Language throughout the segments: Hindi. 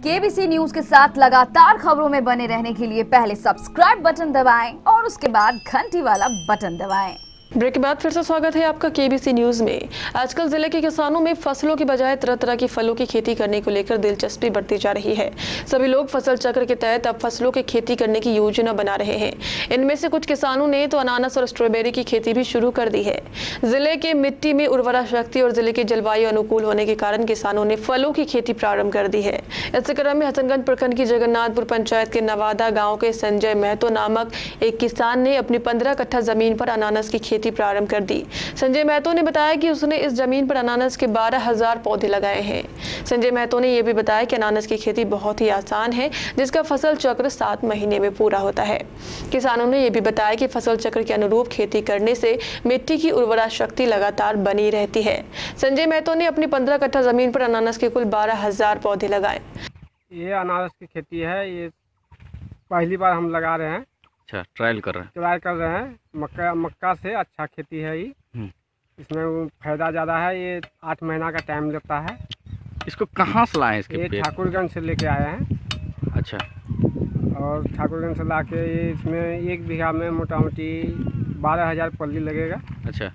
केबीसी न्यूज के साथ लगातार खबरों में बने रहने के लिए पहले सब्सक्राइब बटन दबाएं और उसके बाद घंटी वाला बटन दबाएं। ब्रेक के बाद फिर से स्वागत है आपका केबीसी न्यूज में। आजकल जिले के किसानों में फसलों की बजाय तरह तरह की फलों की खेती करने को लेकर दिलचस्पी बढ़ती जा रही है। सभी लोग फसल चक्र के तहत अब फसलों की खेती करने की योजना बना रहे हैं। इनमें से कुछ किसानों ने तो अनानास और स्ट्रॉबेरी की खेती भी शुरू कर दी है। जिले के मिट्टी में उर्वरा शक्ति और जिले की जलवायु अनुकूल होने के कारण किसानों ने फलों की खेती प्रारंभ कर दी है। इस क्रम में हसनगंज प्रखंड की जगन्नाथपुर पंचायत के नवादा गाँव के संजय महतो नामक एक किसान ने अपनी 15 कट्ठा जमीन पर अनानास की खेती प्रारंभ कर दी। संजय महतो ने बताया कि उसने इस जमीन पर अनानास के 12,000 पौधे लगाए हैं। संजय महतो ने यह भी बताया कि अनानास की खेती बहुत ही आसान है, जिसका फसल चक्र 7 महीने में पूरा होता है। किसानों ने यह भी बताया कि फसल चक्र के अनुरूप खेती करने से मिट्टी की उर्वरा शक्ति लगातार बनी रहती है। संजय महतो ने अपनी 15 कट्ठा जमीन पर अनानास के कुल 12,000 पौधे लगाए। ये अनानास की खेती है, ये पहली बार हम लगा रहे हैं। अच्छा, ट्रायल कर रहे हैं। मक्का से अच्छा खेती है ये। इसमें फायदा ज़्यादा है। ये 8 महीना का टाइम लेता है। इसको कहाँ से लाए इसके ये ठाकुरगंज से लेके आए हैं। अच्छा। और ठाकुरगंज से ला के ये इसमें 1 बीघा में मोटा मोटी 12,000 पल्ली लगेगा। अच्छा,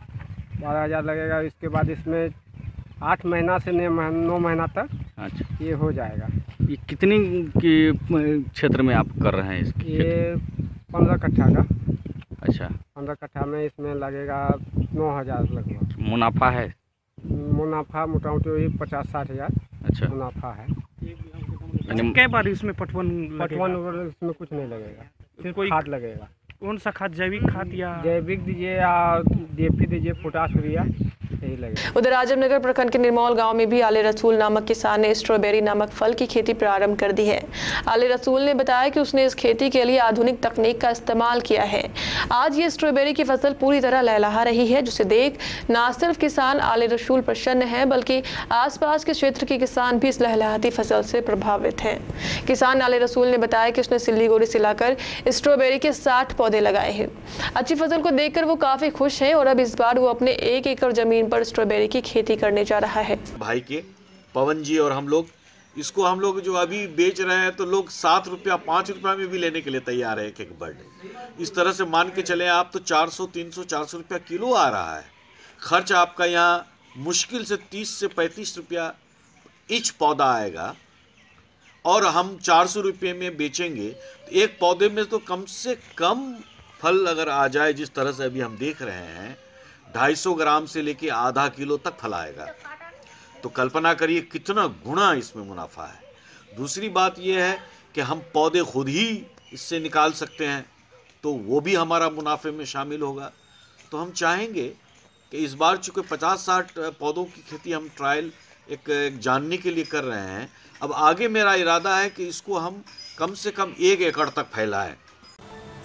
12,000 लगेगा। इसके बाद इसमें 8 महीना से 9 महीना तक अच्छा ये हो जाएगा। ये कितनी की क्षेत्र में आप कर रहे हैं इसकी? ये 15 कट्ठा का। अच्छा, 15 कट्ठा में इसमें लगेगा 9,000 लगभग। मुनाफा है? मुनाफा मोटा मोटी 50-60 हज़ार अच्छा मुनाफा है। कई बार इसमें पटवन इसमें कुछ नहीं लगेगा, सिर्फ कोई खाद लगेगा। कौन सा खाद? जैविक खाद या जैविक दीजिए या DAP दीजिए, पोटाश यूरिया यही लगेगा। उधर आजमनगर प्रखंड के निर्मौल गांव में भी आले रसूल नामक किसान ने स्ट्रॉबेरी नामक फल की खेती प्रारंभ कर दी है। आले रसूल ने बताया कि उसने इस खेती के लिए आधुनिक तकनीक का इस्तेमाल किया है। आज ये स्ट्रॉबेरी की फसल पूरी तरह लहलहा रही है, जिसे देख न सिर्फ किसान आले रसूल प्रसन्न है, बल्कि आसपास के क्षेत्र के किसान भी इस लहलहाती फसल से प्रभावित हैं। किसान आले रसूल ने बताया कि उसने सिल्लीगुड़ी से लाकर स्ट्रॉबेरी के 60 पौधे लगाए हैं। अच्छी फसल को देखकर वो काफी खुश हैं और अब इस बार वो अपने 1 एकड़ जमीन पर स्ट्रॉबेरी की खेती करने जा रहा है। भाई के पवन जी और हम लोग इसको जो अभी बेच रहे हैं तो लोग 7 रुपया 5 रुपया में भी लेने के लिए तैयार है एक बर्ड। इस तरह से मान के चले आप तो 400 300 400 रुपया किलो आ रहा है। खर्च आपका यहाँ मुश्किल से 30 से 35 रुपया ईच पौधा आएगा और हम 400 रुपये में बेचेंगे तो एक पौधे में तो कम से कम फल अगर आ जाए, जिस तरह से अभी हम देख रहे हैं 250 ग्राम से लेके आधा किलो तक फल आएगा, तो कल्पना करिए कितना गुना इसमें मुनाफा है। दूसरी बात यह है कि हम पौधे खुद ही इससे निकाल सकते हैं, तो वो भी हमारा मुनाफे में शामिल होगा। तो हम चाहेंगे कि इस बार चूँकि 50-60 पौधों की खेती हम ट्रायल एक जानने के लिए कर रहे हैं, अब आगे मेरा इरादा है कि इसको हम कम से कम 1 एकड़ तक फैलाएं।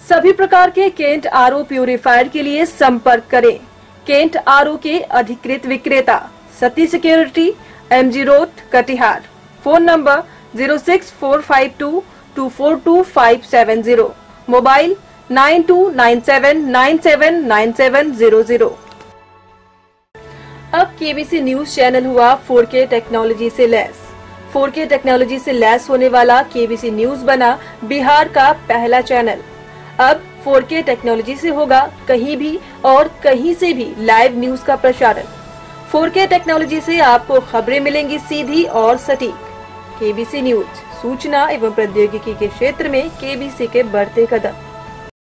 सभी प्रकार के केंट RO प्यूरिफायर के लिए संपर्क करें। केंट RO के अधिकृत विक्रेता Sati security, MG road, Katihar. Phone number 06452242570। Mobile 9297979700। अब केबीसी न्यूज चैनल हुआ 4K टेक्नोलॉजी से लैस। 4K टेक्नोलॉजी से लैस होने वाला केबीसी न्यूज बना बिहार का पहला चैनल। अब 4K टेक्नोलॉजी से होगा कहीं भी और कहीं से भी लाइव न्यूज का प्रसारण। 4K टेक्नोलॉजी से आपको खबरें मिलेंगी सीधी और सटीक। केबीसी न्यूज सूचना एवं प्रौद्योगिकी के क्षेत्र में केबीसी के बढ़ते कदम।